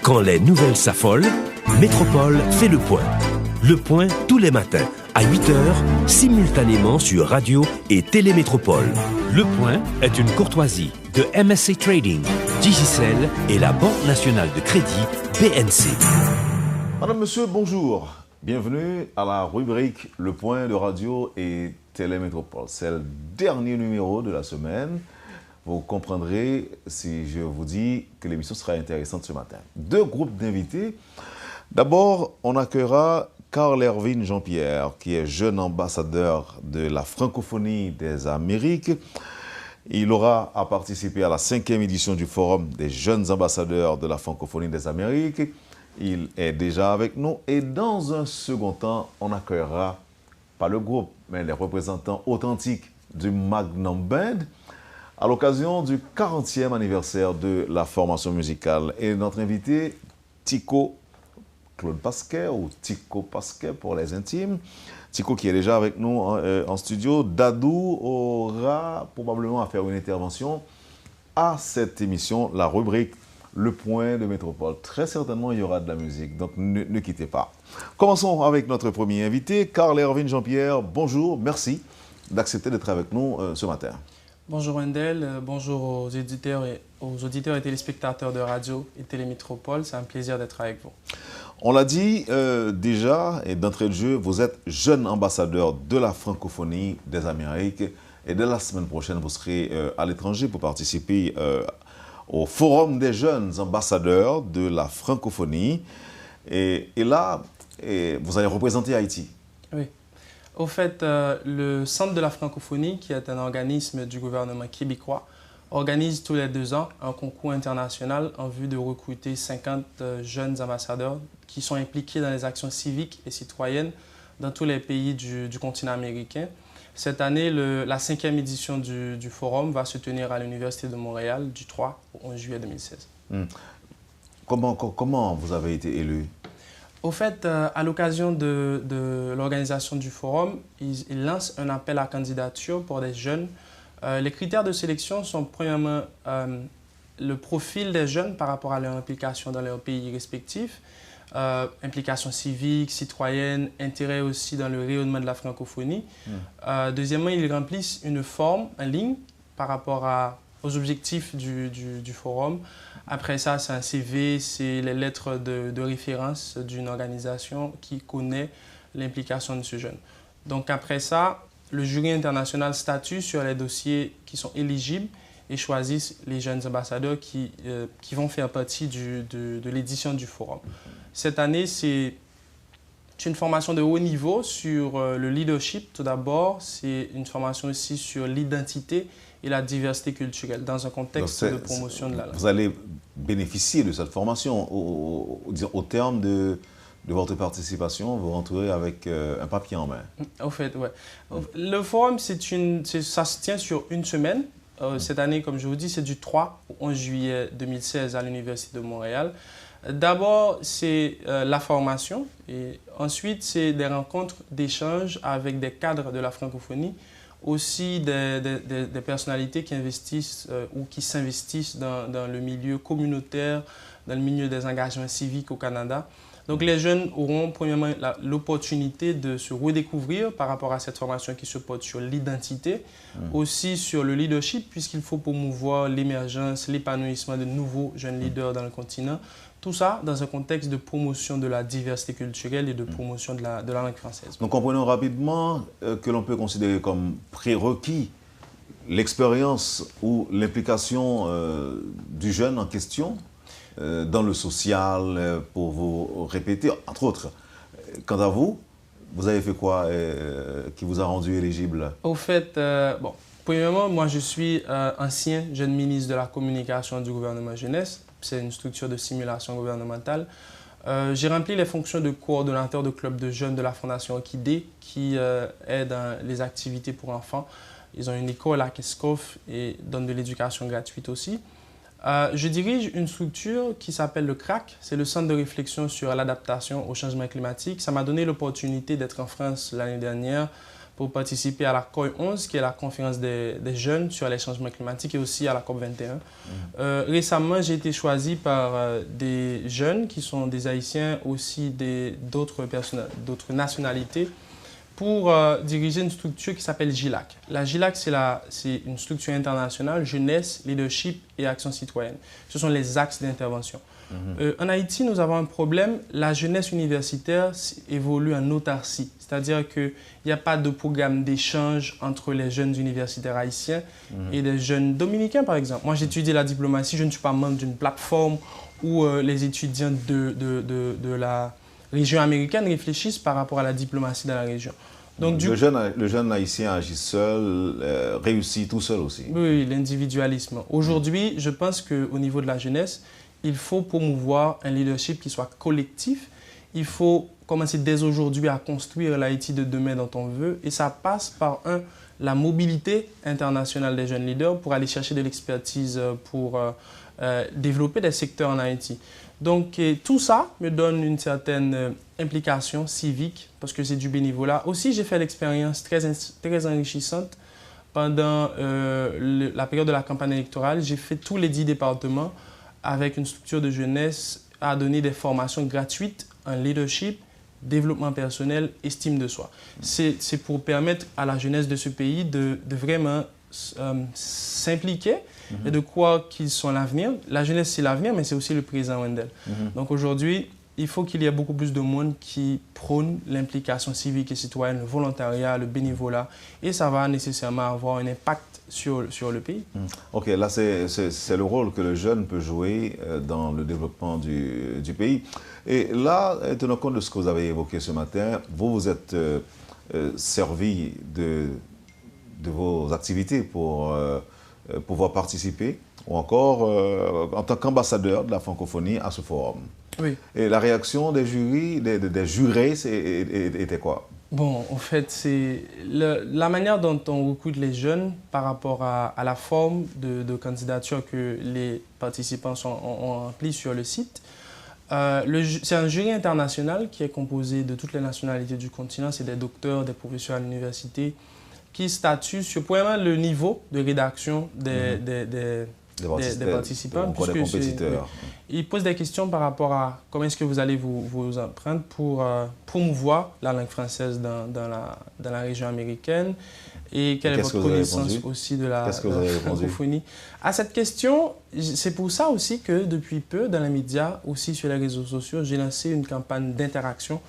Quand les nouvelles s'affolent, Métropole fait le point. Le point tous les matins à 8h, simultanément sur Radio et Télémétropole. Le point est une courtoisie de MSC Trading, Digicel et la Banque nationale de crédit BNC. Madame, monsieur, bonjour. Bienvenue à la rubrique Le point de Radio et Télémétropole. C'est le dernier numéro de la semaine. Vous comprendrez si je vous dis que l'émission sera intéressante ce matin. Deux groupes d'invités. D'abord, on accueillera Carl Erwin Jean-Pierre, qui est jeune ambassadeur de la francophonie des Amériques. Il aura à participer à la 5e édition du Forum des jeunes ambassadeurs de la francophonie des Amériques. Il est déjà avec nous. Et dans un second temps, on accueillera, pas le groupe, mais les représentants authentiques du Magnum Band, à l'occasion du 40e anniversaire de la formation musicale. Et notre invité, Tico Claude Pasquet, ou Tico Pasquet pour les intimes. Tico qui est déjà avec nous en studio. Dadou aura probablement à faire une intervention à cette émission, la rubrique Le Point de Métropole. Très certainement, il y aura de la musique, donc ne quittez pas. Commençons avec notre premier invité, Carl Erwin Jean-Pierre. Bonjour, merci d'accepter d'être avec nous ce matin. Bonjour Wendell, bonjour aux auditeurs et téléspectateurs de Radio et Télémétropole. C'est un plaisir d'être avec vous. On l'a dit déjà, et d'entrée de jeu, vous êtes jeune ambassadeur de la francophonie des Amériques. Et dès la semaine prochaine, vous serez à l'étranger pour participer au Forum des jeunes ambassadeurs de la francophonie. Et là, vous allez représenter Haïti. Oui. Au fait, le Centre de la francophonie, qui est un organisme du gouvernement québécois, organise tous les 2 ans un concours international en vue de recruter 50 jeunes ambassadeurs qui sont impliqués dans les actions civiques et citoyennes dans tous les pays du continent américain. Cette année, la 5e édition du forum va se tenir à l'Université de Montréal du 3 au 11 juillet 2016. Comment vous avez été élu? Au fait, à l'occasion de l'organisation du forum, ils lancent un appel à candidature pour des jeunes. Les critères de sélection sont premièrement le profil des jeunes par rapport à leur implication dans leurs pays respectifs, implication civique, citoyenne, intérêt aussi dans le rayonnement de la francophonie. Deuxièmement, ils remplissent une forme en ligne par rapport aux objectifs du forum. Après ça, c'est un CV, c'est les lettres de référence d'une organisation qui connaît l'implication de ce jeune. Donc après ça, le jury international statue sur les dossiers qui sont éligibles et choisissent les jeunes ambassadeurs qui vont faire partie de l'édition du forum. Cette année, c'est une formation de haut niveau sur le leadership tout d'abord. C'est une formation aussi sur l'identité et la diversité culturelle dans un contexte de promotion de la langue. Vous allez bénéficier de cette formation au terme de votre participation, vous rentrez avec un papier en main. Au fait, oui. Le forum, ça se tient sur une semaine. Cette année, comme je vous dis, c'est du 3 au 11 juillet 2016 à l'Université de Montréal. D'abord, c'est la formation et ensuite, c'est des rencontres d'échange avec des cadres de la francophonie, aussi des personnalités qui investissent ou qui s'investissent dans le milieu communautaire, dans le milieu des engagements civiques au Canada. Donc les jeunes auront premièrement l'opportunité de se redécouvrir par rapport à cette formation qui se porte sur l'identité, aussi sur le leadership, puisqu'il faut promouvoir l'émergence, l'épanouissement de nouveaux jeunes leaders dans le continent. Tout ça dans un contexte de promotion de la diversité culturelle et de promotion de la langue française. Donc comprenons rapidement que l'on peut considérer comme prérequis l'expérience ou l'implication du jeune en question dans le social, pour vous répéter, entre autres. Quant à vous, vous avez fait quoi qui vous a rendu éligible? Au fait, premièrement, moi je suis ancien jeune ministre de la communication du gouvernement jeunesse. C'est une structure de simulation gouvernementale. J'ai rempli les fonctions de coordonnateur de club de jeunes de la Fondation Orchidée qui est dans les activités pour enfants. Ils ont une école à Keskof et donnent de l'éducation gratuite aussi. Je dirige une structure qui s'appelle le CRAC, c'est le Centre de réflexion sur l'adaptation au changement climatique. Ça m'a donné l'opportunité d'être en France l'année dernière pour participer à la COI 11, qui est la conférence des jeunes sur les changements climatiques, et aussi à la COP 21. Récemment, j'ai été choisi par des jeunes qui sont des Haïtiens, aussi d'autres nationalités, pour diriger une structure qui s'appelle GILAC. La GILAC, c'est une structure internationale, jeunesse, leadership et action citoyenne. Ce sont les axes d'intervention. En Haïti, nous avons un problème. La jeunesse universitaire évolue en autarcie, c'est-à-dire qu'il n'y a pas de programme d'échange entre les jeunes universitaires haïtiens et les jeunes dominicains, par exemple. Moi, j'étudie la diplomatie, je ne suis pas membre d'une plateforme où les étudiants de la région américaine réfléchissent par rapport à la diplomatie dans la région. Donc, le jeune haïtien agit seul, réussit tout seul aussi. Oui, l'individualisme. Aujourd'hui, je pense qu'au niveau de la jeunesse, il faut promouvoir un leadership qui soit collectif. Il faut commencer dès aujourd'hui à construire l'Haïti de demain dont on veut. Et ça passe par, la mobilité internationale des jeunes leaders pour aller chercher de l'expertise pour développer des secteurs en Haïti. Donc, tout ça me donne une certaine implication civique parce que c'est du bénévolat. Aussi, j'ai fait l'expérience très enrichissante pendant la période de la campagne électorale. J'ai fait tous les 10 départements avec une structure de jeunesse à donner des formations gratuites en leadership, développement personnel, estime de soi. C'est pour permettre à la jeunesse de ce pays de vraiment s'impliquer et de croire qu'ils sont l'avenir. La jeunesse, c'est l'avenir, mais c'est aussi le présent, Wendell. Donc aujourd'hui, il faut qu'il y ait beaucoup plus de monde qui prône l'implication civique et citoyenne, le volontariat, le bénévolat, et ça va nécessairement avoir un impact sur le pays. OK, là, c'est le rôle que le jeune peut jouer dans le développement du pays. Et là, tenant compte de ce que vous avez évoqué ce matin, vous êtes servi de vos activités pour pouvoir participer, ou encore en tant qu'ambassadeur de la francophonie à ce forum. Oui. Et la réaction des jurys, des jurés, était quoi? Bon, en fait, c'est la manière dont on recrute les jeunes par rapport à la forme de candidature que les participants ont remplie sur le site. C'est un jury international qui est composé de toutes les nationalités du continent. C'est des docteurs, des professeurs à l'université qui statuent sur premièrement le niveau de rédaction des participants, puisque des compétiteurs. Ils posent des questions par rapport à comment est-ce que vous allez vous en prendre pour promouvoir la langue française dans la région américaine et quelle est votre connaissance aussi de la francophonie. À cette question, c'est pour ça aussi que depuis peu, dans les médias, aussi sur les réseaux sociaux, j'ai lancé une campagne d'interaction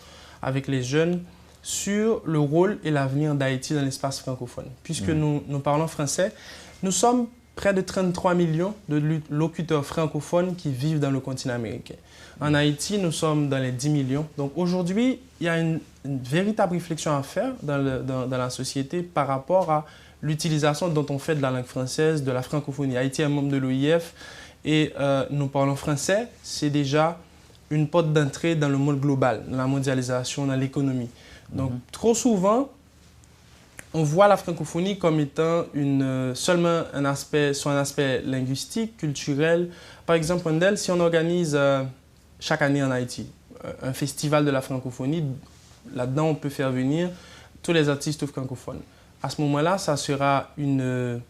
avec les jeunes sur le rôle et l'avenir d'Haïti dans l'espace francophone. Puisque nous parlons français, nous sommes près de 33 millions de locuteurs francophones qui vivent dans le continent américain. En Haïti, nous sommes dans les 10 millions. Donc aujourd'hui, il y a une véritable réflexion à faire dans la société par rapport à l'utilisation dont on fait de la langue française, de la francophonie. Haïti est un membre de l'OIF et nous parlons français. C'est déjà une porte d'entrée dans le monde global, dans la mondialisation, dans l'économie. Donc trop souvent, on voit la francophonie comme étant seulement un aspect linguistique, culturel. Par exemple, Wendell, si on organise chaque année en Haïti un festival de la francophonie, là-dedans on peut faire venir tous les artistes francophones. À ce moment-là, ça sera une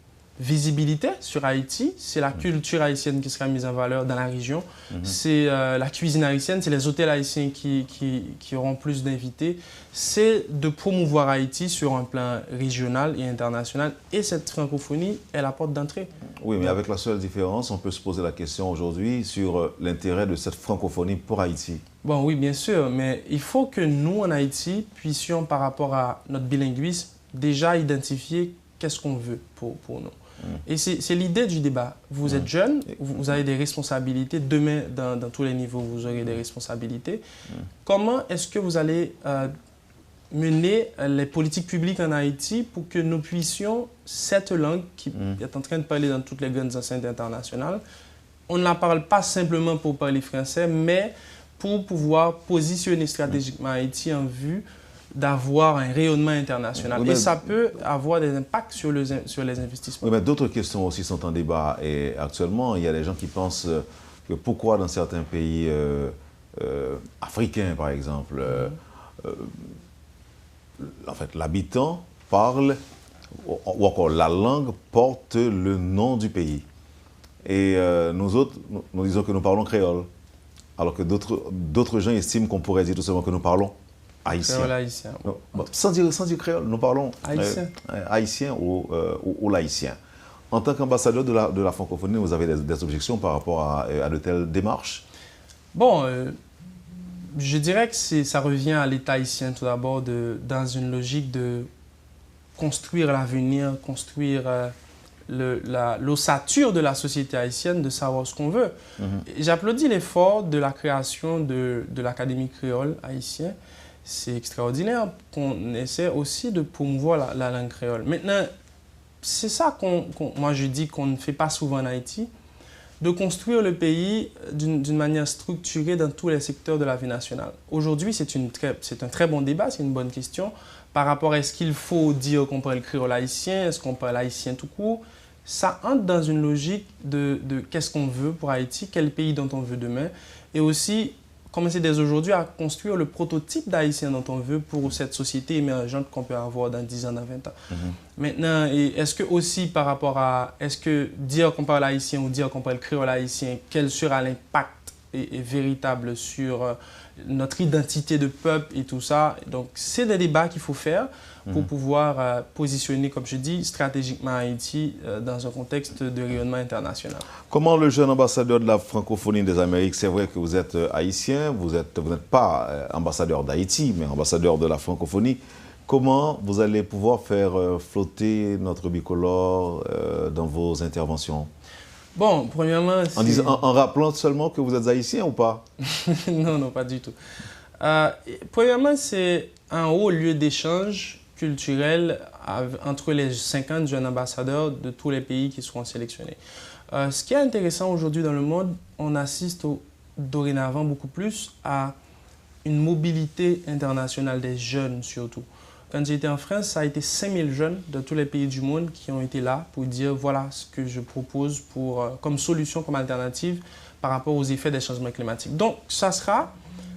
visibilité sur Haïti, c'est la culture haïtienne qui sera mise en valeur dans la région, c'est la cuisine haïtienne, c'est les hôtels haïtiens qui auront plus d'invités, c'est de promouvoir Haïti sur un plan régional et international, et cette francophonie est la porte d'entrée. Oui, mais avec la seule différence, on peut se poser la question aujourd'hui sur l'intérêt de cette francophonie pour Haïti. Bon, oui, bien sûr, mais il faut que nous, en Haïti, puissions, par rapport à notre bilinguisme, déjà identifier qu'est-ce qu'on veut pour nous. Et c'est l'idée du débat. Vous êtes jeune, vous avez des responsabilités. Demain, dans tous les niveaux, vous aurez des responsabilités. Comment est-ce que vous allez mener les politiques publiques en Haïti pour que nous puissions, cette langue qui est en train de parler dans toutes les grandes enceintes internationales, on ne la parle pas simplement pour parler français, mais pour pouvoir positionner stratégiquement Haïti en vue d'avoir un rayonnement international. Oui, et ça peut avoir des impacts sur les investissements. Oui, mais d'autres questions aussi sont en débat. Et actuellement, il y a des gens qui pensent que pourquoi dans certains pays africains, par exemple, en fait, l'habitant parle, ou encore la langue porte le nom du pays. Et nous autres, nous disons que nous parlons créole, alors que d'autres gens estiment qu'on pourrait dire tout simplement que nous parlons haïtien. Créole haïtien. Non, sans dire créole, nous parlons haïtien ou laïcien. En tant qu'ambassadeur de la francophonie, vous avez des objections par rapport à de telles démarches? Bon, je dirais que ça revient à l'État haïtien tout d'abord, dans une logique de construire l'avenir, construire l'ossature de la société haïtienne, de savoir ce qu'on veut. J'applaudis l'effort de la création de l'Académie créole haïtienne. C'est extraordinaire qu'on essaie aussi de promouvoir la langue créole. Maintenant, c'est ça moi je dis qu'on ne fait pas souvent en Haïti, de construire le pays d'une manière structurée dans tous les secteurs de la vie nationale. Aujourd'hui, c'est un très bon débat, c'est une bonne question par rapport à est-ce qu'il faut dire qu'on parle créole haïtien, est-ce qu'on parle haïtien tout court. Ça entre dans une logique de qu'est-ce qu'on veut pour Haïti, quel pays dont on veut demain, et aussi commencer dès aujourd'hui à construire le prototype d'haïtien dont on veut pour cette société émergente qu'on peut avoir dans 10 ans, dans 20 ans. Maintenant, est-ce que aussi par rapport à, est-ce que dire qu'on parle haïtien ou dire qu'on parle créole haïtien, quel sera l'impact véritable sur notre identité de peuple et tout ça? Donc, c'est des débats qu'il faut faire pour pouvoir positionner, comme je dis, stratégiquement Haïti dans un contexte de rayonnement international. Comment le jeune ambassadeur de la francophonie des Amériques, c'est vrai que vous êtes haïtien, vous n'êtes pas ambassadeur d'Haïti, mais ambassadeur de la francophonie, comment vous allez pouvoir faire flotter notre bicolore dans vos interventions? Bon, premièrement... En rappelant seulement que vous êtes haïtien ou pas? Non, pas du tout. Premièrement, c'est un haut lieu d'échange culturel entre les 50 jeunes ambassadeurs de tous les pays qui seront sélectionnés. Ce qui est intéressant aujourd'hui dans le monde, on assiste dorénavant beaucoup plus à une mobilité internationale des jeunes surtout. Quand j'étais en France, ça a été 5000 jeunes de tous les pays du monde qui ont été là pour dire voilà ce que je propose comme solution, comme alternative par rapport aux effets des changements climatiques. Donc, ça sera,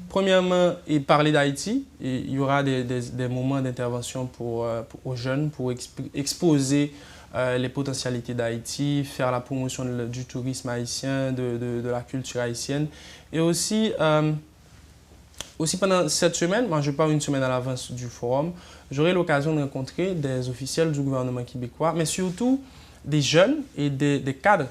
premièrement, et parler d'Haïti. Il y aura des moments d'intervention aux jeunes pour exposer les potentialités d'Haïti, faire la promotion du tourisme haïtien, de la culture haïtienne. Et aussi pendant cette semaine, moi je pars une semaine à l'avance du forum, j'aurai l'occasion de rencontrer des officiels du gouvernement québécois, mais surtout des jeunes et des cadres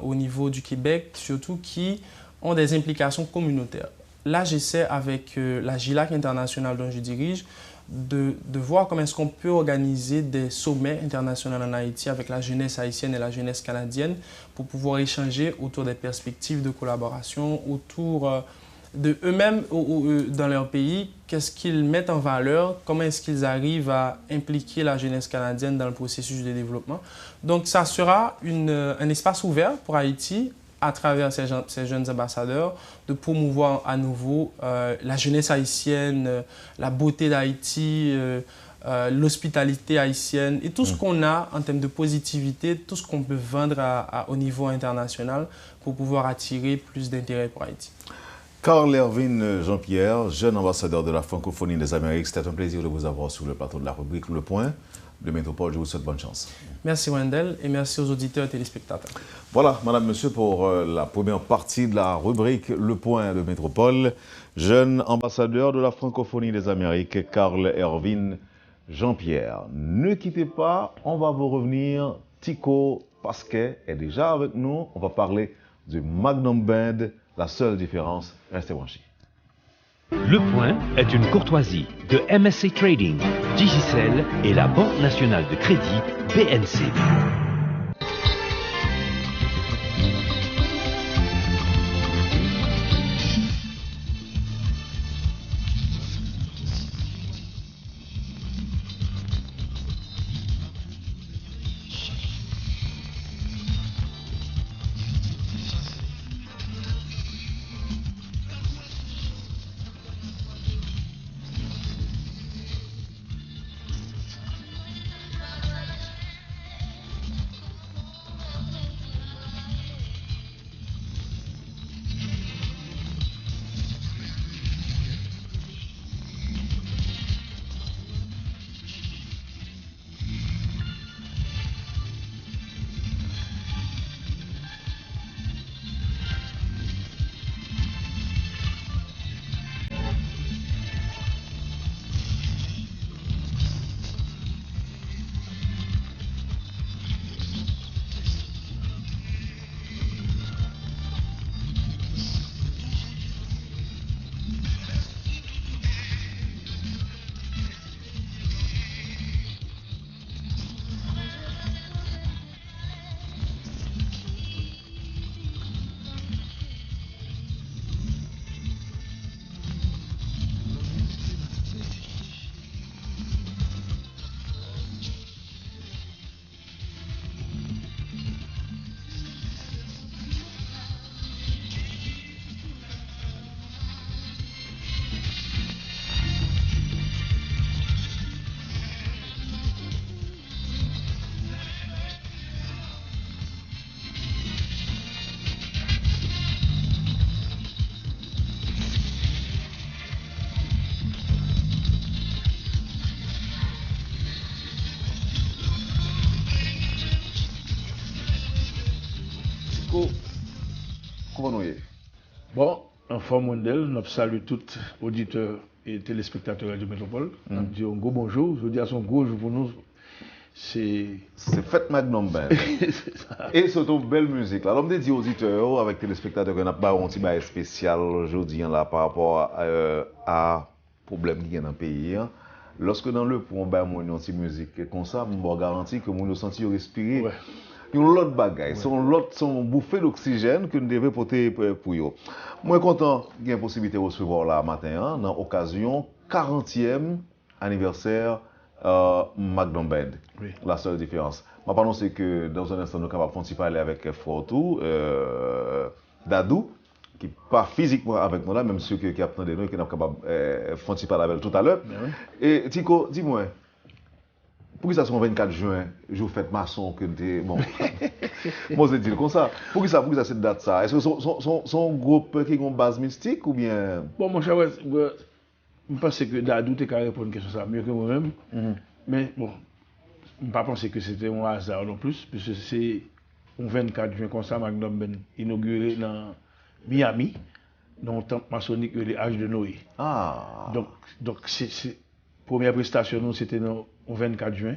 au niveau du Québec, surtout qui ont des implications communautaires. Là, j'essaie avec la GILAC internationale dont je dirige, de voir comment est-ce qu'on peut organiser des sommets internationaux en Haïti avec la jeunesse haïtienne et la jeunesse canadienne pour pouvoir échanger autour des perspectives de collaboration, autour de eux-mêmes dans leur pays, qu'est-ce qu'ils mettent en valeur, comment est-ce qu'ils arrivent à impliquer la jeunesse canadienne dans le processus de développement. Donc, ça sera un espace ouvert pour Haïti à travers ces jeunes ambassadeurs, de promouvoir à nouveau la jeunesse haïtienne, la beauté d'Haïti, l'hospitalité haïtienne et tout ce qu'on a en termes de positivité, tout ce qu'on peut vendre au niveau international pour pouvoir attirer plus d'intérêt pour Haïti. Carl Ervin Jean-Pierre, jeune ambassadeur de la francophonie des Amériques, c'était un plaisir de vous avoir sur le plateau de la rubrique Le Point de Métropole. Je vous souhaite bonne chance. Merci Wendell et merci aux auditeurs et téléspectateurs. Voilà, madame, monsieur, pour la première partie de la rubrique Le Point de Métropole. Jeune ambassadeur de la francophonie des Amériques, Carl Ervin Jean-Pierre. Ne quittez pas, on va vous revenir. Tico Pasquet est déjà avec nous. On va parler du Magnum Band. La seule différence, restez branchés. Le Point est une courtoisie de MSC Trading, Digicel et la Banque nationale de crédit BNC. comment nous y est? Bon, en forme mondiale, nous saluons tous les auditeurs et téléspectateurs de Métropole. Nous disons un gros bonjour. Je veux dire, son gros jour pour nous, c'est Fête Magnum Band. Et surtout, belle musique. Alors, je me dis aux auditeurs, avec téléspectateurs, qu'on a pas un petit bail spécial aujourd'hui là, par rapport à problème qu'il y a dans le pays. Hein. Lorsque dans le point, on a une petite musique comme ça, on garantit que nous senti respirer. Ouais. Il y a l'autre bagaille, son bouffée d'oxygène que nous devons porter pour eux. Moi, je suis content qu'il y ait une possibilité de recevoir là matin, hein, dans l'occasion 40e anniversaire Magnum Band. Oui. La seule différence. Ma pardon, c'est que dans un instant, nous sommes capables de parler avec Fortou, Dadou, qui n'est pas physiquement avec nous là, même ceux qui attendent nous, qui sont capables de parler avec tout à l'heure. Oui. Et Tico, dis-moi. Pour que ça soit le 24 juin, jour fête maçon que tu bon. Moi je dis comme ça. Pour que ça cette date ça. Est-ce que son groupe qui a une base mystique ou bien Bon, mon cher, je pense que Dadou te répondre à une question ça mieux que moi-même. Mais bon, je ne pense pas que c'était un hasard non plus, puisque c'est le 24 juin comme ça, Magnum Band inauguré dans Miami, dans le temple maçonnique les Âges de Noé. Ah. Donc première prestation, nous, c'était le 24 juin,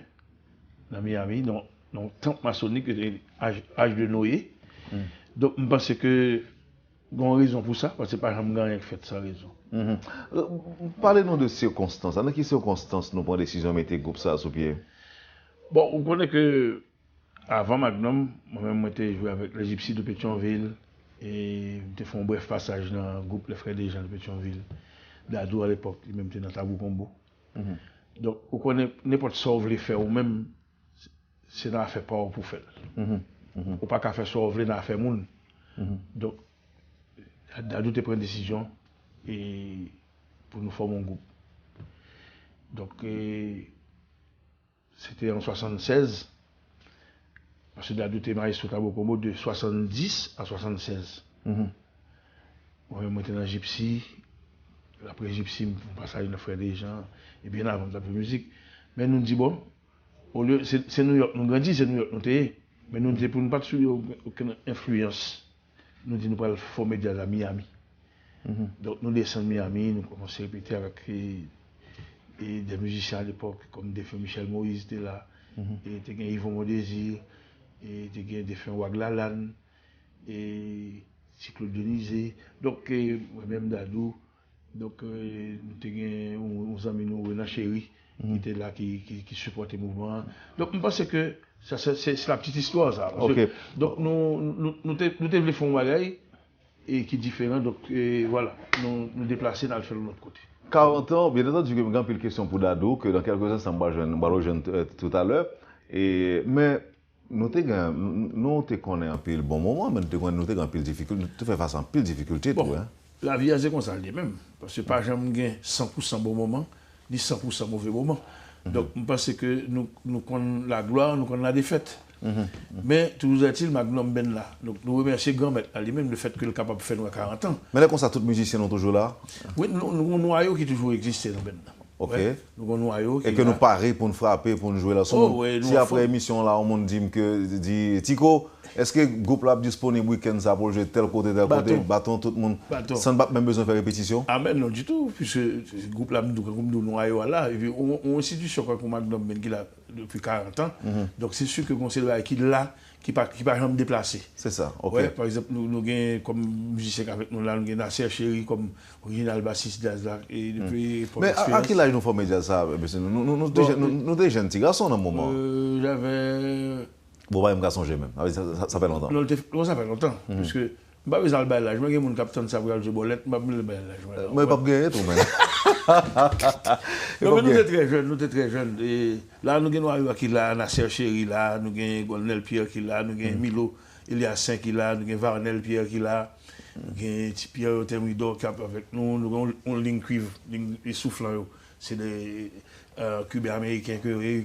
dans Miami, dans le temple maçonnique les Âges de Noé. Donc, je pense que il y a une raison pour ça, parce que par exemple, rien fait sans raison. Parlez-nous de circonstances. Dans quelles circonstances nous prenons la décision de mettre le groupe ça sur pied? Bon, on connaît que avant Magnum, moi-même, j'étais joué avec les Gypsies de Pétionville et j'ai fait un bref passage dans le groupe Les Frères des gens de Pétionville. Dadou à l'époque, il même était dans Tabou Combo. Donc, on connaît n'importe ce que vous voulez faire, ou même, c'est dans l'affaire pas pour faire. Ou pas qu'à faire ce que vous voulez dans l'affaire moun. Donc, Dadou te prend une décision et pour nous former un groupe. Donc, c'était en 76, parce que Dadou était marié sur Tabou Combo de 70 à 76. Moi-même, j'étais dans Gypsy. Après Gypsy, on passe à une frère des gens, et bien avant de la musique. Mais nous disons, bon, au lieu, c'est New York, nous grandissons, c'est New York, nous sommes, mais nous disons, pour ne pas subir aucune influence, nous disons, nous pouvons former des à Miami. Donc nous descendons à Miami, nous commençons à répéter avec des musiciens à l'époque, comme défunt Michel Moïse était là, et Yvon Modésir, et défunt Waglalan, et Claude Denizé, donc moi-même Dadou. Donc, nous avons amis, Renan Chéri, qui était là, qui supportait le mouvement. Donc, je pense que c'est la petite histoire, ça. Okay. Donc, nous devons faire un bagage qui est différent. Donc, voilà, nous déplacer dans le faire de l'autre côté. 40 ans, bien entendu, j'ai une question pour Dadou, que dans quelques instants, on va rejoindre tout à l'heure. Mais nous te connaissons un peu le bon moment, mais nous te un peu de difficulté, nous faisons face à un peu de difficulté. Bon, tout, hein? La vie, c'est comme ça, même. Parce que pas jamais 100% bon moment, ni 100% mauvais moment. Donc, je pense que nous connaissons la gloire, nous connaissons la défaite. Mais toujours est-il, Magnum Ben là. Donc, nous remercions grand maître lui-même le fait qu'il est capable de faire 40 ans. Mais là, comme ça, tous les musiciens sont toujours là? Oui, nous avons un noyau qui toujours existé dans Ben là. Ok. Ouais, nous avons un noyau qui et que nous parions pour nous frapper, pour nous jouer là. Ouais, si après l'émission, là, on me dit Tico, est-ce que le groupe là est disponible week-end ça pour jouer tel côté, bâton, tout le monde, sans même besoin de faire répétition? Ah ben non du tout, puisque le groupe là, nous noyau là, et puis on institution comme Magnum Ben qui là depuis 40 ans, donc c'est sûr que le conseil qui là, qui ne peut pas jamais déplacer. C'est ça, ok. Ouais, par exemple, nous avons comme musicien avec nous là, nous avons Nasser Chéri comme original bassiste jazz là. Et depuis, mais à quel âge nous formons déjà ça? Nous sommes jeunes petits garçons dans le moment. J'avais. Bon, bah, je me songer même. Ça fait longtemps. Non, ça fait longtemps. Parce que je ne sais pas le l'âge. Je suis un capitaine Sabriel de Bolette, je ne sais pas le l'âge. Mais pas gagner tout, même. Non, mais nous étions très jeunes. Et là, nous avons qui là, Nasser Chéri là, nous avons Golnel Pierre qui là, nous avons Milo Eliassin qui là, nous avons Varnel Pierre qui là, nous avons Pierre Termido qui est avec nous, nous avons une ligne cuivre, les soufflants. C'est des Cubains américains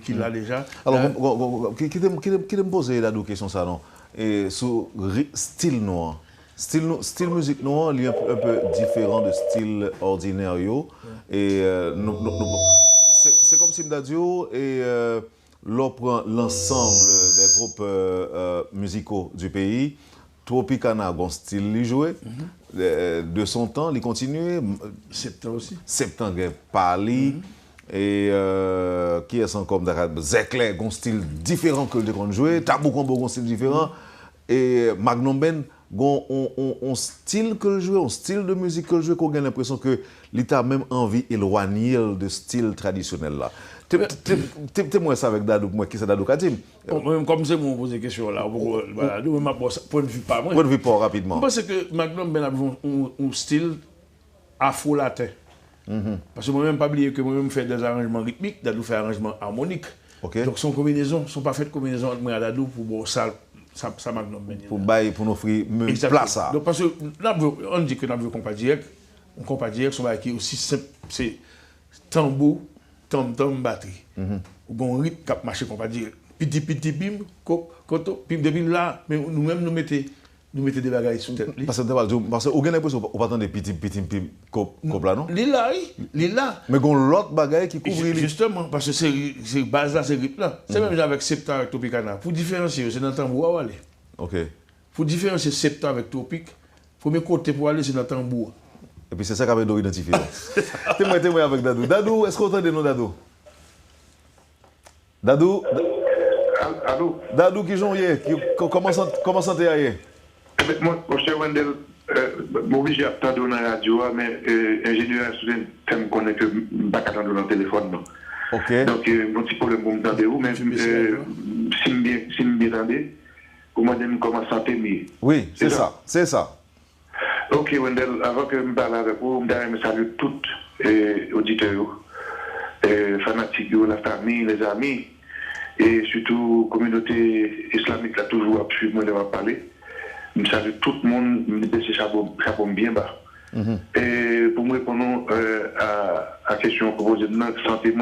qui l'a déjà. Alors, qui te pose la question ça, non? Et sur style noir. Style musique noire, il est un peu différent de style ordinaire. Et c'est comme si Mdadio et l'on prend l'ensemble des groupes musicaux du pays. Tropicana, un style il jouait. De son temps, il continuait. Septembre aussi. Septembre, Pali. Et qui est encore Zekler, un style différent que le qu'on jouait. Tabou Combo, un style différent. Et Magnum Ben, un style que le jouait, un style de musique que le jouait, qu'on a l'impression que l'État a même envie d'éloigner de style traditionnel là. T'es-moi ça avec Dadou, moi qui c'est Dadou Kadim. Comme c'est moi poser question là, voilà, point de vue pas moi. Point de vue pas rapidement. Parce que Magnum Ben a un style afro-latin. Parce que moi-même, pas oublier que moi-même fais des arrangements rythmiques, Dadou fait arrangements harmoniques. Okay. Donc son combinaison, son parfaite combinaison entre moi et Dadou pour bon ça Magnum Ben. Pour nous offrir même place ça. Donc parce que on dit que nous avons un compas direct son bail qui est aussi simple, c'est tambour, tom-tom, batterie. Bon rythme qui a marché compas direct. Piti pim, koto, pim depuis là, mais nous-mêmes nous mettons des bagages sur tête. Parce que vous avez l'impression qu'on pas des petits pim cop là non? Il là. Mais gon l'autre bagaille qui couvre justement parce que c'est base là, c'est rythme là. C'est même avec septembre avec Tropicana. Pour différencier, c'est dans le tambour aller. OK. Pour différencier septembre avec tropique, premier côté pour aller c'est dans le tambour. Et puis c'est ça qu'avait d'où identifier. Témoin avec Dadou. Dadou, est-ce qu'on entend des noms Dadou? Dadou? Allô? Dadou qui joue hier, comment santé hier? Mon cher Wendel, obligé à attendre dans la radio, mais ingénieur student, je connais que je ne peux pas attendre dans le téléphone. Non. OK. Donc, mon petit problème pour m'entendre, mais si je m'entendez, pour moi, je commence à t'aimer. Oui, c'est ça. Ok, Wendel, avant que je me parle avec vous, je me salue tous les auditeurs, fanatiques, la famille, les amis, et surtout la communauté islamique qui a toujours appuyé moi de parler. Je salue tout le monde, je me dis chapeau bien bas. Et pour me répondre à la question posée de notre santé,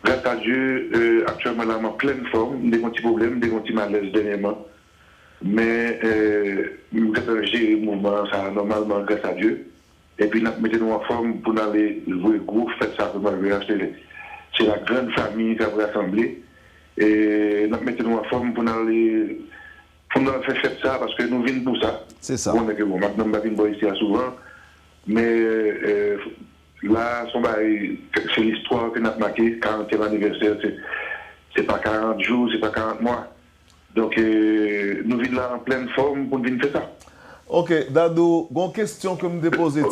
grâce à Dieu, actuellement, là, je suis en pleine forme, des petits problèmes, des petits malaises dernièrement. Mais je gérer le mouvement, ça normalement, grâce à Dieu. Et puis, nous mettons en forme pour aller jouer groupe, faire ça pour c'est la grande famille qui a rassemblé. Et nous mettons en forme pour aller. Pour nous faire ça, parce que nous venons pour ça. C'est ça. Bon, maintenant, nous venons ici souvent. Mais là, c'est l'histoire que nous avons marquée, 40e anniversaire. C'est pas 40 jours, c'est pas 40 mois. Donc, nous venons là en pleine forme pour venir faire ça. Ok, Dadou, une question que me déposez.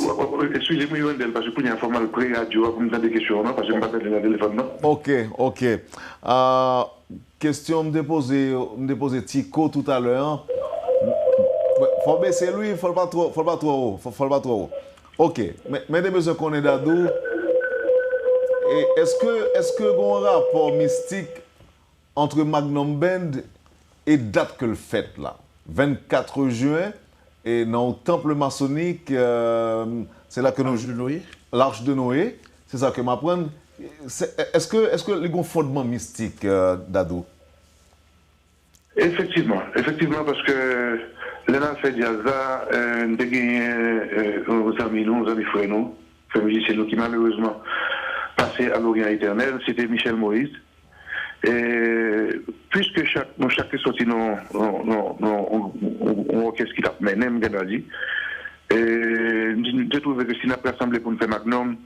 Excusez-moi, Wendel, parce que pour une formale pré-radio, vous me posez des questions, non? Parce que je ne peux pas faire le téléphone, non? Ok. Question me déposer Tico tout à l'heure. Faut baisser lui, faut pas trop haut. Ok, mais des besoins qu'on est Dadou. Et est-ce que un rapport mystique entre Magnum Band et date que le fête là, 24 juin, et dans le temple maçonnique, c'est là que l'Arche de Noé, c'est ça que m'apprend. Est-ce que les gros fondements mystiques, Dadou? Effectivement, parce que l'un fait Diaza, nous avons gagné nos amis frères, c'est nous qui malheureusement passé à l'Orient éternel, c'était Michel Moïse. Et puisque chaque sorti dans orchestre qui a mené, je trouve que si nous avons rassemblé pour nous faire Magnum,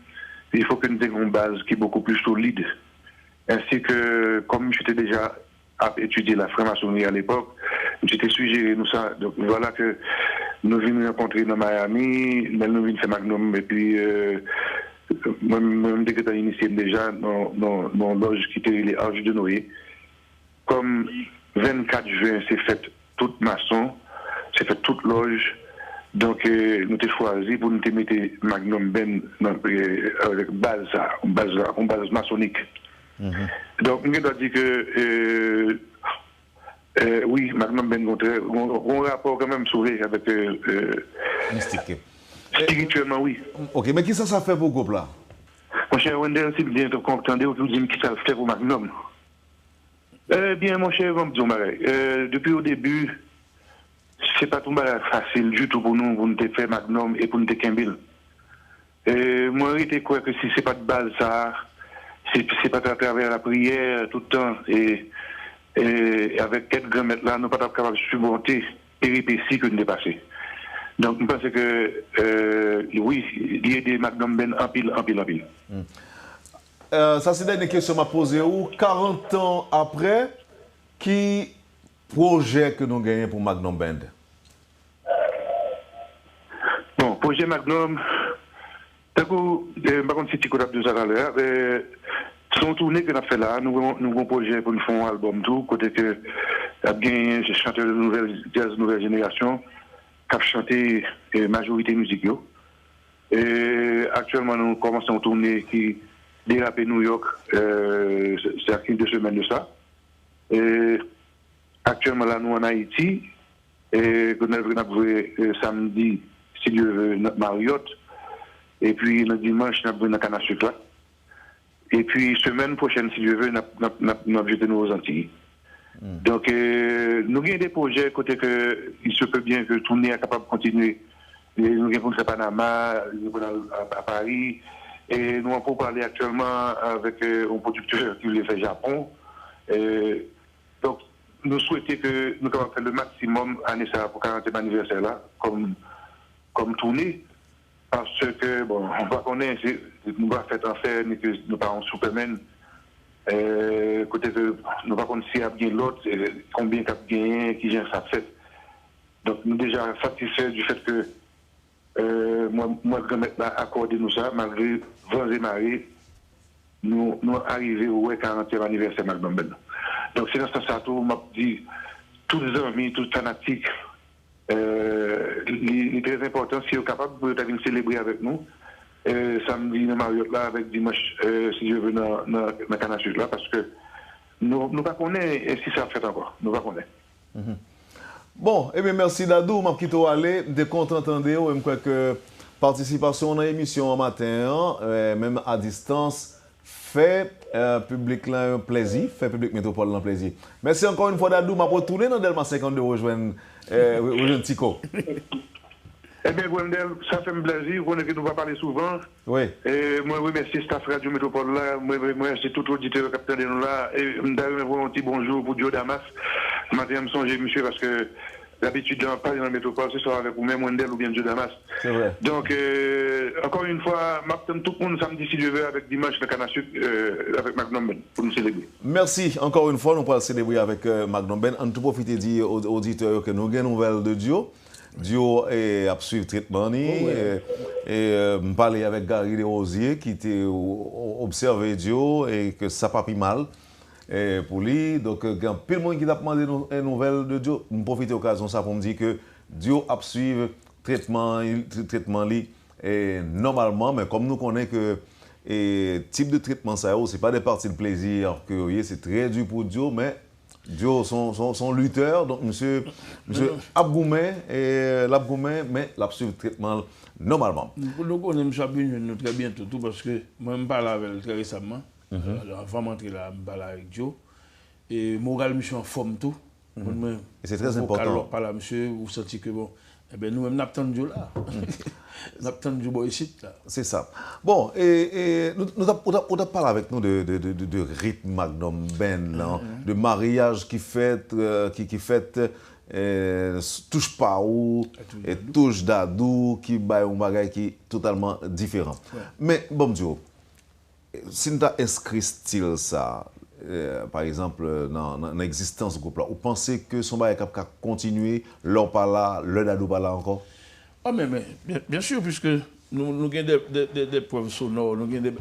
il faut que nous ayons une base qui est beaucoup plus solide. Ainsi que, comme j'étais déjà à étudier la franc-maçonnerie à l'époque, j'étais suggéré nous ça. Donc voilà que nous venons rencontrer dans Miami, nous venons faire Magnum, et puis moi-même, dès que j'ai initié déjà dans loge qui était les Arches de Noé, comme 24 juin, c'est fait toute maçon, c'est fait toute loge. Donc, nous avons choisi pour nous mettre Magnum Ben avec base maçonnique. Donc, nous avons dit que oui, Magnum Ben on rapport quand même sauvé avec mystique. Spirituellement, oui. Ok, mais qui ça fait pour le groupe là? Mon cher Wendel, si vous bien entendez, vous dites qui ça fait pour Magnum. Bien, mon cher, on me dit, depuis au début, c'est pas tout facile du tout pour nous faire Magnum et pour nous faire Kimbil. Moi, je crois que si c'est pas de base, ça, c'est pas à travers la prière tout le temps et avec quelques grammaires là, nous ne sommes pas capables de supporter péripéties que nous dépassons. Donc, je pense que, oui, il y a des Magnum Ben en pile. Ça, c'est une question que je posée. 40 ans après, qui projet que nous gagnons pour Magnum Band? Bon, projet Magnum, par contre, si tu connais de ça à l'heure, son tournée que nous avons fait là, nous avons un projet pour nous faire un album tout, côté que j'ai chanté de jazz nouvelle génération, qui a chanté majorité musique. Et actuellement, nous commençons une tournée qui dérape New York, c'est à 2 semaines de ça. Et actuellement, là, nous en Haïti, et nous avons joué samedi, si Dieu veut, notre Marriott. Et puis, le dimanche, nous avons joué dans Canasuc là. Et puis, semaine prochaine, si Dieu veut, nous avons jeté nos Antilles. Donc, nous avons des projets côté que il se peut bien que tourner est capable de continuer. Nous avons fait à Panama, à Paris. Et nous avons parlé actuellement avec un producteur qui voulait faire Japon. Donc, nous souhaitons que nous avons fait le maximum année ça pour 40e anniversaire là, comme tournée. Parce que, bon, on va connaître, nous va faire en faire, que nous parlons Superman. Côté que nous va connaître s'il y a bien l'autre, combien il y a gagné, qui vient ça fait. Donc, nous déjà satisfaits du fait que moi, je vais accorder nous ça, malgré vents et marées, nous arrivons au 40e anniversaire Magnum Ben. Donc, c'est dans ce sens où m'a dit, tous les amis, tous les fanatiques, il est très important, si vous êtes capable de célébrer avec nous, samedi dans Marriott là, avec dimanche, si je veux, dans Canasuc là, parce que nous ne connaissons pas si ça fait encore. Nous ne connaissons pas. Bon, eh bien, merci Dadou, je vais aller, de content entendre, je crois que participation dans l'émission en matin, même à distance, fait public là un plaisir, fait public métropole un plaisir. Merci encore une fois Dadou, je vais retourner dans Delma 52 rejoindre Tico. Eh bien, Gwendel, ça fait un plaisir, on est que nous va parler souvent. Oui. Et moi, remercie staff Radio Métropole là, moi, remercie tout auditeur qui est là. Et d'ailleurs, un petit bonjour pour Dio Damas. Matin, je songe, monsieur, parce que d'habitude, on parle dans la métropole, ce soir avec vous-même, Wendel ou bien Dio Damas. C'est vrai. Donc, encore une fois, m'attends tout le monde samedi, si Dieu veut, avec dimanche, le Canasuc, avec Magnum Ben, pour nous célébrer. Merci. Encore une fois, nous pourrons célébrer avec Magnum Ben. En tout profiter dire aux auditeurs que nous avons une nouvelle de Dio. Dio a suivi le traitement et parler avec Gary Desrosiers qui était observé Dio et que ça n'a pas pris mal pour lui. Donc, il y a plein de monde qui a demandé une nouvelle de Dio. Je profite de l'occasion ça pour me dire que Dio a suivi le traitement normalement, mais comme nous connaissons que le type de traitement, ce n'est pas des parties de plaisir que c'est très dur pour Dio, mais Dio son lutteur, donc monsieur Abgoumé, mais il a suivi le traitement normalement. Nous connaissons M. très bien tout parce que moi je parle avec lui très récemment. Avant d'entrer là, je parle avec Dio. Et moral monsieur en forme tout. Et c'est très important. Alors par là, monsieur, vous sentez que bon, eh bien nous-mêmes nous attendons Dio là. Nous attendons Dio ici là. C'est ça. Bon, et nous avons parlé avec nous de rythme Magnum Ben, de mariage qui fait touche pas ou et touche Dadou qui baille un bagage qui est totalement différent. Ouais. Mais bon Dio, si nous avons inscrit style ça, par exemple dans l'existence du groupe là, vous pensez que son bagage va continuer, leur pas là, le Dadou pas là encore? Ah mais bien sûr, puisque nous avons des preuves sonores, nous avons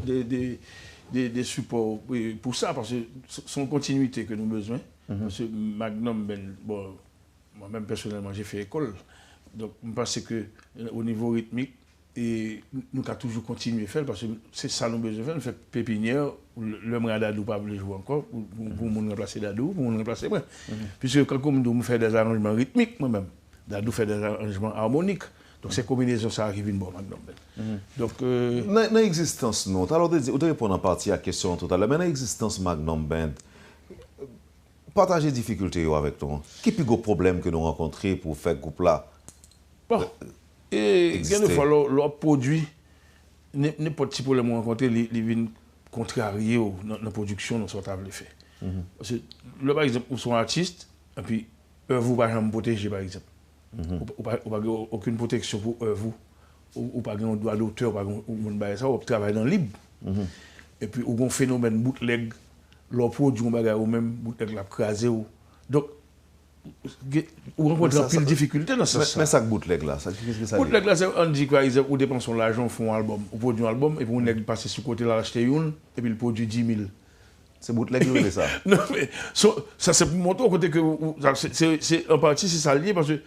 des supports pour ça, parce que c'est une continuité que nous avons besoin. Parce que Magnum Ben, bon, moi-même personnellement j'ai fait école, donc je pense qu'au niveau rythmique, et nous avons toujours continué à faire, parce que c'est ça que nous avons besoin de faire. Nous faisons pépinière, le Dadou pas voulu jouer encore, pour nous remplacer Dadou, pour nous remplacer moi. Puisque quand nous faisons des arrangements rythmiques, moi-même, Dadou fait des arrangements harmoniques. Donc, ces combinaisons, ça arrive une bonne Magnum Ben. Donc, dans l'existence, non. Alors, vous devez répondre en partie à la question tout à l'heure, mais dans l'existence Magnum Ben, partagez les difficultés avec nous. Quel est le plus gros problème que nous rencontrons pour faire ce groupe-là? Bon, et il y a des fois, leur produit, n'importe quel problème qu'on rencontre, ils viennent contrarier dans la production, dans ce qu'on a fait. Parce que, par exemple, ils sont artistes, et puis, eux, vous ne pouvez pas me protéger, par exemple. Ou pas aucune protection pour vous. Ou pas un droit d'auteur, pas un ça, ou travaille dans le libre. Et puis, ou un phénomène bootleg, leur produit un bagage ou même bootleg l'a crasé ou. Donc, ou rencontre plus de difficultés dans ça. Mais ça bootleg là, qu'est-ce que ça dit? Bootleg là, c'est on dit quoi, ils dépensent l'argent, font un album, ou produit un album, et puis on est passé sur côté là, acheter une, et puis le produit 10 000. C'est bootleg ou ça? Non, mais ça c'est pour montrer au côté que c'est en partie c'est ça lié parce que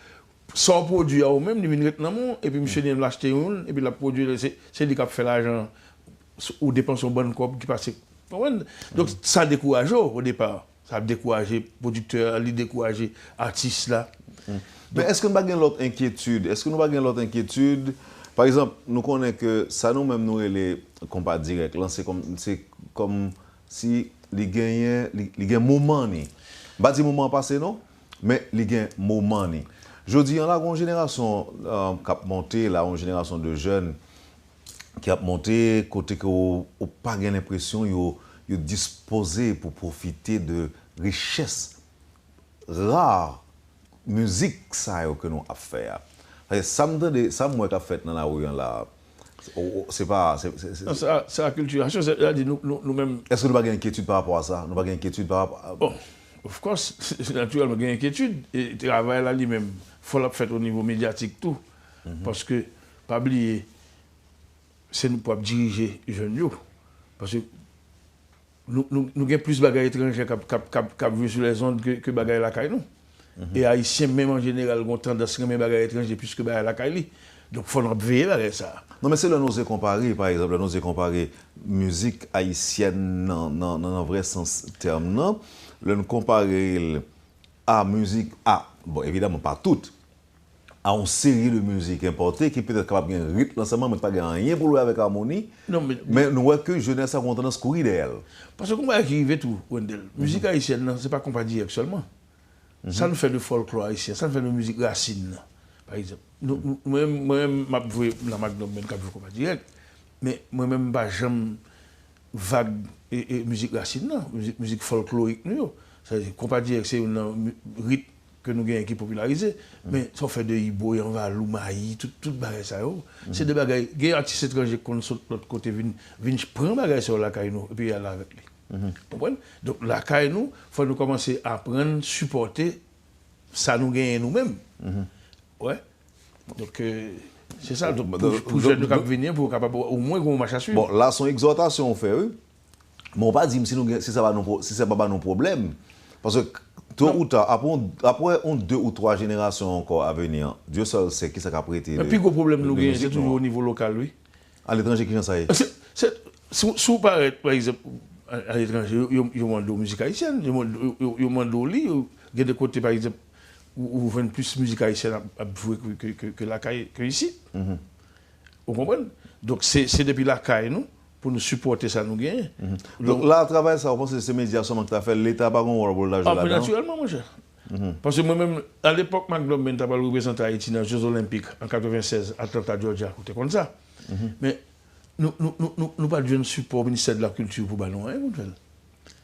sans produit à eux-mêmes, ils viennent dans mon et puis monsieur vient l'acheter une et puis la produit c'est lui qui fait l'argent ou dépense en bonne cop qui passe. Donc ça décourage au départ, ça a découragé producteurs, les décourager artistes là. Mais est-ce que nous avons l'autre inquiétude? Est-ce que nous avons l'autre inquiétude? Par exemple, nous connaissons que ça nous-mêmes nous les compas direct, c'est comme si les gagnent moment ni. Pas dire moment passé non, mais les gagnent moment ni. Je dis on a une génération qui a monté là, une génération de jeunes qui a monté côté que ou pas l'impression yo disposé pour profiter de richesse rare musique ça que nous a fait. Ça moi qu'a fait dans la rue là. C'est pas c'est la culture. Nous-mêmes. Est-ce que nous n'avons pas d'inquiétude par rapport à ça? Nous n'avons pas d'inquiétude par rapport à... Bon, of course, c'est naturellement une inquiétude. Et le travail là lui-même, il faut le faire au niveau médiatique tout. Parce que, pas oublier, c'est nous pour diriger les jeunes. Parce que nous avons plus de bagages étrangers qui vivent sur les ondes que de bagages la caille nous. Et Haïtiens, même en général, ont tendance à aimer les bagages étrangers plus que les bagages la caille. Donc, il faut nous veiller avec ça. Non, mais c'est là nous comparer, par exemple, nous comparer musique haïtienne dans le vrai sens terme, non? Nous comparer à musique, bon, évidemment pas toute, à une série de musique importée qui peut être capable de un rythme l'ensemble, mais pas rien pour lui avec harmonie. Non, mais nous voyons que jeunesse a tendance à courir d'elle. Parce que comment arrive tout, Wendell? Musique haïtienne, ce n'est pas qu'on va dire seulement. Ça nous fait de folklore haïtien, ça nous fait de musique racine. Par exemple, moi-même, je vais la Magnum Ben comme direct, mais moi-même, je n'ai vague et musique racine, musique folklorique. C'est-à-dire qu'on peut dire que c'est un rythme que nous avons qui popularisé, mais ça fait de Ibo, Yanvalou, Maï, tout bagage ça. C'est des bagages. Il y a des artistes étrangers qui sont de l'autre côté, viennent prendre bagage sur la Kaino et puis aller avec lui. Donc la Kaino, il faut nous commencer à apprendre, supporter, ça nous gagne nous-mêmes. Ouais. Donc, c'est ça. Donc, pour les jeunes qui venir, pour capable au moins qu'on marche à suivre. Bon, là, son exhortation, on fait, oui. Mais on ne va pas dire si ça va pas nos problèmes. Parce que, tôt ou tard, après 2 ou 3 générations encore à venir, Dieu seul sait qui ça a prêté. Le plus gros problème, nous gagnons, c'est toujours au niveau local, oui. À l'étranger, qui ça y est? Si par exemple, à l'étranger, ils demandent de la musique haïtienne, ils demandent de l'île, il y a des côtés, par exemple, où on plus de musique haïtienne à jouer que la caille que ici. Vous comprenez? Donc c'est depuis la caille nous pour nous supporter ça nous gagne. Donc là à travers ça, on pense que c'est médiation que tu as fait, l'État pas un rôle là-dedans. Ah, naturellement mon cher. Parce que moi-même à l'époque Magnum Ben t'a pas représenté Haïti dans les Jeux Olympiques en 96 à Atlanta Georgia, c'était comme ça. Mais nous pas de support au ministère de la Culture pour ballon hein,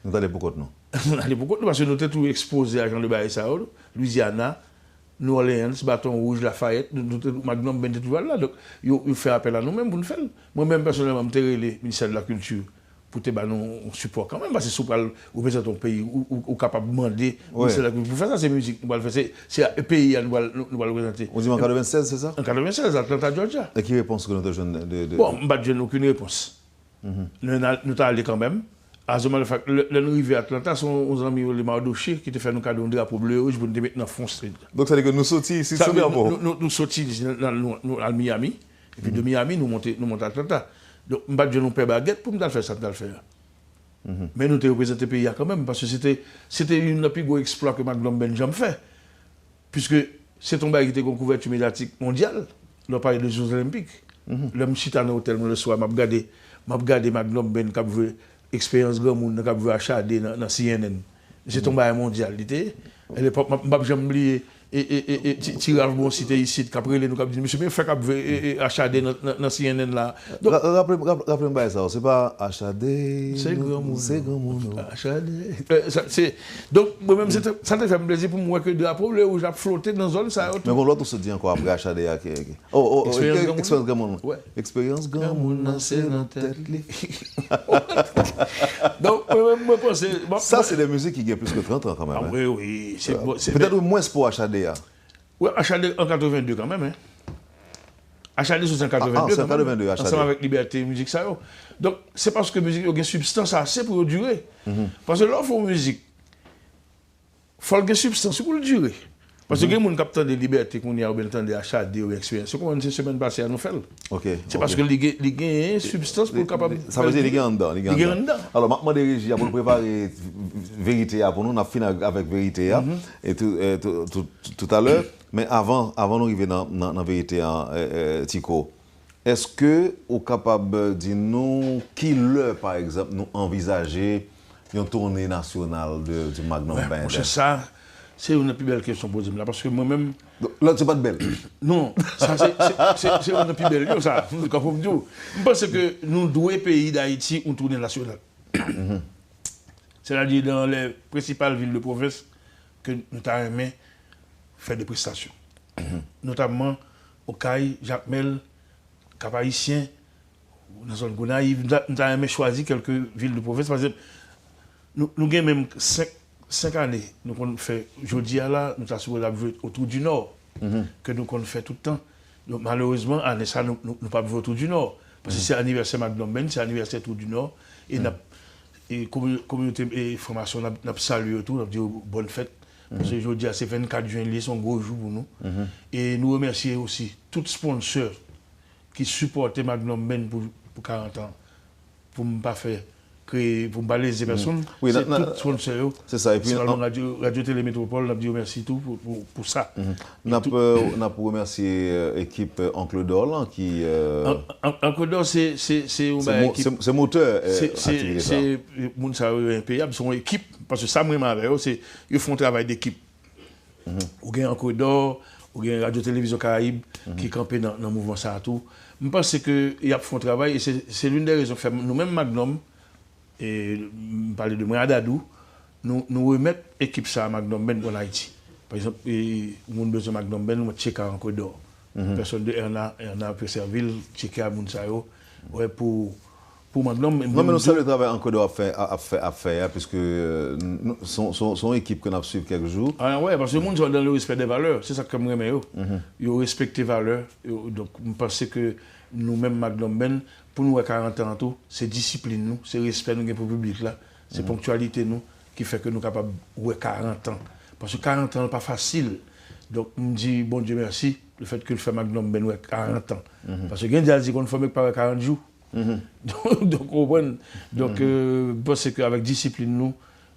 nous allons pour non. Nous allons pour parce que nous étions tout exposés à Jean de Baïsaoul, Louisiana, New Orleans, Bâton Rouge, Lafayette, Magnum Ben tout là. Donc, ils font appel à nous-mêmes pour nous faire. Moi-même, personnellement, je suis le ministère de la Culture pour te donner un support quand même. Parce que si vous représentez ton pays, ou capable de demander pour faire ça, c'est musique. C'est un pays que nous allons représenter. On dit en 96, c'est ça? En 96, à Atlanta, Georgia. Et qui réponse que nous avons de... Bon, je n'ai aucune réponse. Nous sommes allés quand même. À ce moment-là, nous arrivons à Atlanta, nos amis les Mardoché qui te fait un cadeau de drapeau bleu rouge pour nous mettre dans Fond Street. Donc ça veut dire que nous sortis ici, c'est bien bon. Nous sortis à Miami, et puis de Miami, nous montons à Atlanta. Donc, nous avons nos pères baguettes pour nous faire ça, mais nous avons représenté le pays quand même, parce que c'était une des plus gros exploits que Magnum Ben jamais fait. Puisque c'est un bail qui était une couverture médiatique mondiale, on parlait des Jeux Olympiques. L'homme chita dans l'hôtel le soir, m'a regardé Magnum Ben qui a vu expérience grand monde qui a vu achader dans CNN. C'est un bail mondial. À l'époque, je n'ai jamais oublié et tirage bon cité ici qu'après nous cap dit monsieur bien fait cap HAD dans CNN là. Donc rappelez-moi ça, c'est pas HAD. C'est grand monde. HAD. Donc moi-même ça te fait plaisir pour moi que drapeau le où j'ai flotté dans zone ça. Mais bon l'autre se dit encore après HAD oh expérience grand monde. Ouais. Expérience grand monde c'est dans tête. Donc moi pense ça c'est des musiques qui ont plus que 30 ans quand même. Oui, c'est peut-être moins pour HAD. Oui, HAD en 82 quand même. HAD c'est en 82. C'est en 82 HAD. Ensemble avec Liberté Musique ça. Donc c'est parce que musique a une substance assez pour durer. Parce que lorsqu'on fait musique, il faut une substance pour durer. Parce que les gens qui ont des libertés qu'on y a bien entendu HAD ou expérience. C'est comme une semaine passée à nous faire. C'est parce que les gens ont substance pour capable. Ça veut dire les gens en dedans. Alors maintenant des régies pour préparer vérité pour nous on a fini avec vérité et tout à l'heure mais avant nous arriver dans vérité Tico. Est-ce que vous capable dire nous qui par exemple nous envisager une tournée nationale du Magnum Band? C'est ça. C'est une plus belle question posée là parce que moi-même. Là, c'est pas de belle. Non, ça c'est une plus belle ça. Je pense que nous deux pays d'Haïti ont tournée nationale. C'est-à-dire dans les principales villes de province que nous avons fait des prestations. Notamment au Caille, Jacmel, Cap-Haïtien, dans la zone Gonaïve. Nous avons choisi quelques villes de province. Par exemple, nous avons même 5 années, nous avons fait, jeudi à là, nous avons fait autour du Nord, que nous avons fait tout le temps. Donc, malheureusement, année ça, nous n'avons pas vu autour du Nord. Parce que c'est l'anniversaire Magnum Band, c'est l'anniversaire autour du Nord. Et communauté et formation, nous avons salué autour, nous avons dit bonne fête. Parce que jeudi, c'est 24 juin, c'est un gros jour pour nous. Et nous remercions aussi tous les sponsors qui supportent Magnum Band pour 40 ans, pour ne pas faire. Pour balayer les personnes, oui, c'est tout sponsor. C'est ça. Et puis, Radio Télé Métropole, on a dit merci tout pour ça. On a pour remercier l'équipe Oncle Dor qui. Oncle Dor, c'est moteur. C'est moun sa impayable, son équipe, parce que ça, moi, c'est ils font un travail d'équipe. Ou bien Oncle Dor, ou bien Radio Télévision Caraïbe qui campait dans le mouvement ça tout. Je pense qu'ils font un travail et c'est l'une des raisons que nous-mêmes Magnum. Et parler de moi à Dadou, nous remettons l'équipe ça à Magnum Band en Haïti. Par exemple, nous avons besoin de Magnum Band, nous checker en Côte-d'Or. Personne de Erna peut servir, checker à Mounsayo. Ouais, pour Magnum. Non, mais nous savons le travail en Côte-d'Or à faire, puisque son équipe qu'on a suivi quelques jours. Ah ouais, parce que le monde sont dans le respect des valeurs. C'est ça que je me Ils respectent les valeurs. Donc, je pense que nous-mêmes, Magnum Band, pour nous à 40 ans, c'est discipline, nous, c'est respect nous pour le public, là, c'est ponctualité nous qui fait que nous sommes capables de 40 ans. Parce que 40 ans n'est pas facile. Donc, je me dis, bon Dieu merci, le fait que le fait Magnum Ben 40 ans. Parce que quelqu'un dit qu'on ne fait pas 40 jours. Donc, je pense qu'avec discipline, nous,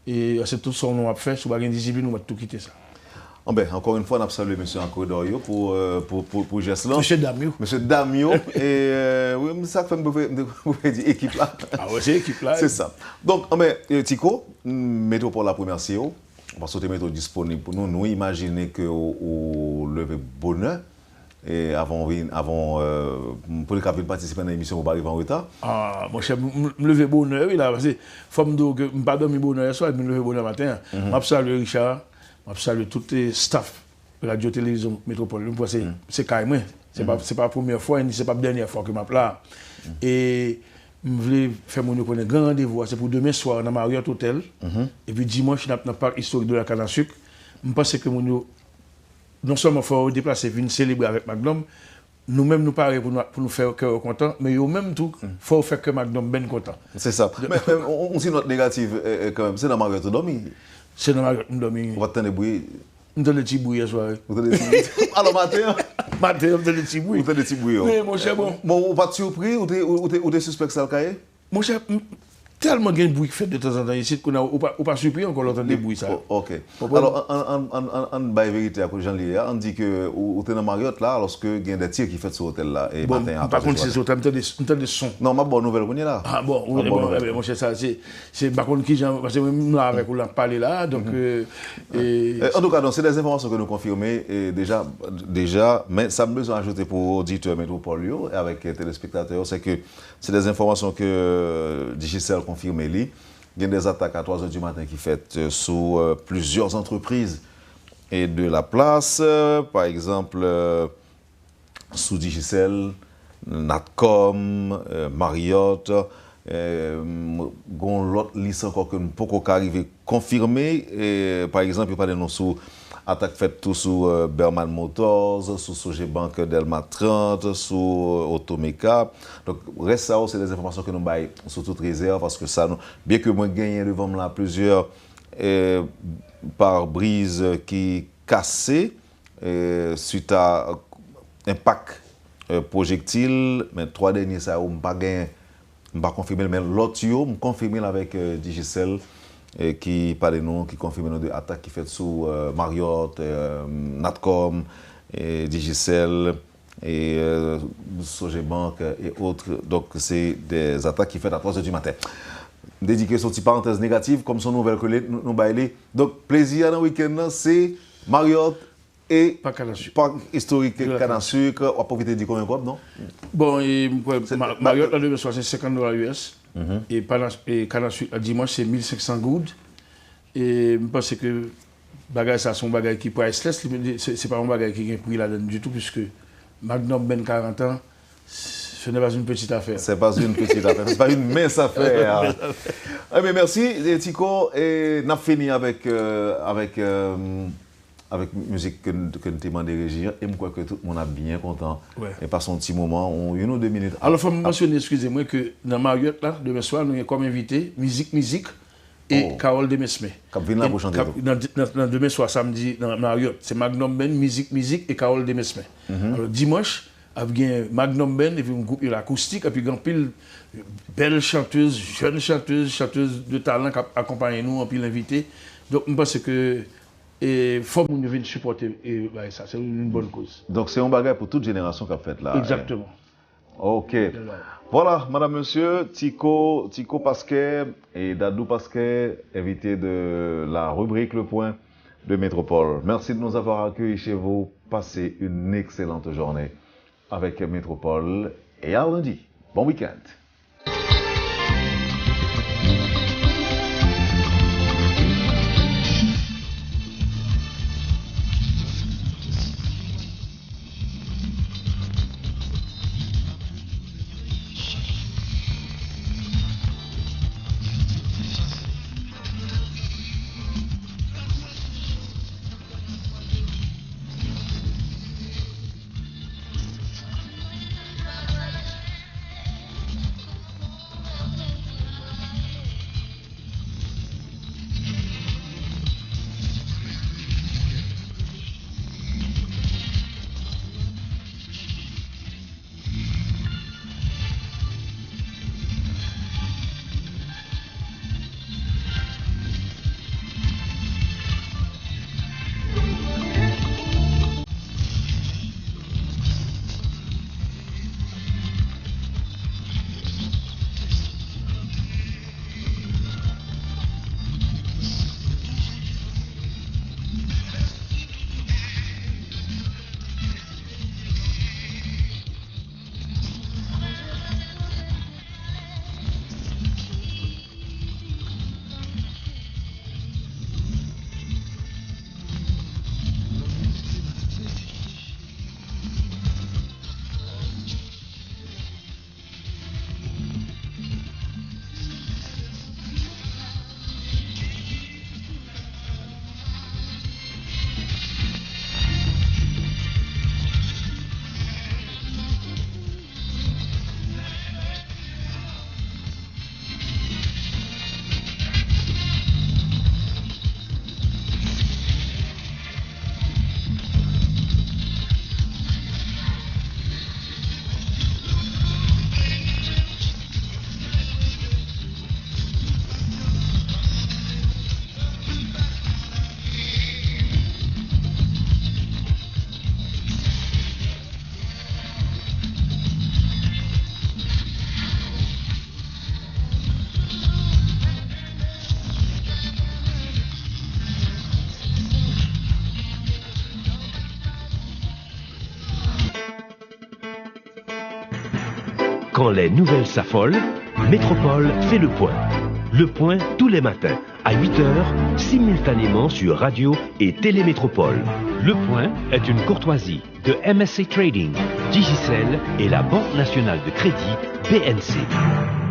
et c'est tout son nom à faire, si vous avez une discipline, nous va tout quitter ça. Encore une fois, on a salué M. Ancodor pour Geslan. M. Damio. M. Damio. Et oui, ça fait me dire équipe là. Ah oui, c'est équipe là. C'est ça. Donc, Tico, Métropole la première CEO, parce que métro disponible pour nous. Nous imaginons que au lever bonheur. Et avant pour les capables participer à l'émission, vous arrivez en retard. Ah, mon cher, me lever bonheur, oui, là, parce que il faut me dire que je ne pas dormir bonheur soir, je me lever bonheur matin. Je salue Richard. Je salue tout le staff de la Radio-Télévision Métropole. C'est carrément. Ce n'est pas la première fois, ce n'est pas la dernière fois que je m'appelle là. Et je voulais faire mon grand rendez-vous. C'est pour demain soir dans Marriott Hotel. Et puis dimanche, dans le parc historique de la canne à sucre. Je pense que non seulement il faut déplacer, venir célébrer avec Magnum, nous-mêmes nous parler pour nous faire cœur content, mais au même tout, il faut faire que Magnum ben content. C'est ça. Mais on dit notre négative quand même. C'est dans Marriott Dormi. C'est dans Marriott Dormi. On va t'entendre bruit. On entend des petits bruits ce soir. Alors matin. Matin, on entend des petits bruits. On entend des petits bruits. Mais mon cher, bon. Bon, on pas de surpris ou t'es suspect ça le cahier? Mon cher, tellement de bruit fait de temps en temps ici qu'on a pas surpris encore l'entendre des bruits ça. OK. Alors en vérité à Jean Lia, on dit que ou t'es dans Marriott là lorsque il y a des tirs qui fait sur l'hôtel là et bon, matin. Par contre c'est autant de son. Non, ma bonne nouvelle qu'on est là. Ah bon, mon cher ça c'est par contre qui parce que même là avec on l'a parlé là donc en tout cas donc c'est des informations que nous confirmons et déjà mais ça me besoin ajouter pour auditeurs Métropole et avec téléspectateurs c'est que c'est des informations que Digicel confirme lui. Il y a des attaques à 3h du matin qui faites sous plusieurs entreprises et de la place, par exemple sous Digicel, Natcom, Marriott, l'autre liste encore que nous ne pouvons pas arriver confirmer. Par exemple, il y a pas de noms sous attaque faite tout sous Berman Motors, sous Sogebank Delma 30, sous Automeka. Donc, reste ça, c'est des informations que nous baillons sous toute réserve parce que ça, bien que moi gagne devant là plusieurs pare-brise qui cassé suite à impact projectile, mais 3 derniers ça, on pas gagné, on pas confirmé, mais l'autre yo, on confirmé avec Digicel. Qui parle de nous, qui confirme de attaques qui fait sous Marriott, Natcom, Digicel, et Sogebank et autres. Donc c'est des attaques qui fait à 3h du matin. Dédiqué sur une parenthèse négative, comme son nouvelle collègue nous baillé. Donc plaisir dans le week-end, c'est Marriott et Parc historique Canne à Sucre. On va profiter du combien non? Bon, Marriott, là, demain soir, c'est $50 US. Et Canne à Sucre, dimanche, c'est 1500 goudes. Et je pense que bagage ça sont bagages qui priceless, c'est pas un bagage qui est pris là-dedans du tout, puisque Magnum Ben 40 ans, ce n'est pas une petite affaire. C'est pas une petite affaire, c'est pas une mince affaire. Mais merci, Tico, et nous avons fini avec musique que nous avons demandé de régir, et je crois que tout le monde est bien content. Ouais. Et passe un petit moment, 1 ou 2 minutes. Alors, il faut mentionner, excusez-moi, que dans Marriott, là, demain soir, nous avons comme invité musique et Carole Demesme. Comme vient là pour chanter. Demain soir, samedi, dans Marriott, c'est Magnum Ben, musique et Carole Demesme. Alors, dimanche, il y a Magnum Ben, et puis un groupe acoustique, et puis il y a une belle chanteuse, jeune chanteuse de talent qui accompagne nous, et puis l'invité. Donc, je pense que il faut que nous venions supporter et ça, c'est une bonne cause. Donc c'est un bagage pour toute génération qui a fait là. Exactement. Ok. Voilà, madame, monsieur, Tico Pasquet et Dadou Pasquet, invités de la rubrique Le Point de Métropole. Merci de nous avoir accueillis chez vous. Passez une excellente journée avec Métropole et à lundi. Bon week-end. Quand les nouvelles s'affolent, Métropole fait le point. Le point tous les matins à 8h, simultanément sur Radio et Télémétropole. Le point est une courtoisie de MSC Trading, Digicel et la Banque nationale de crédit BNC.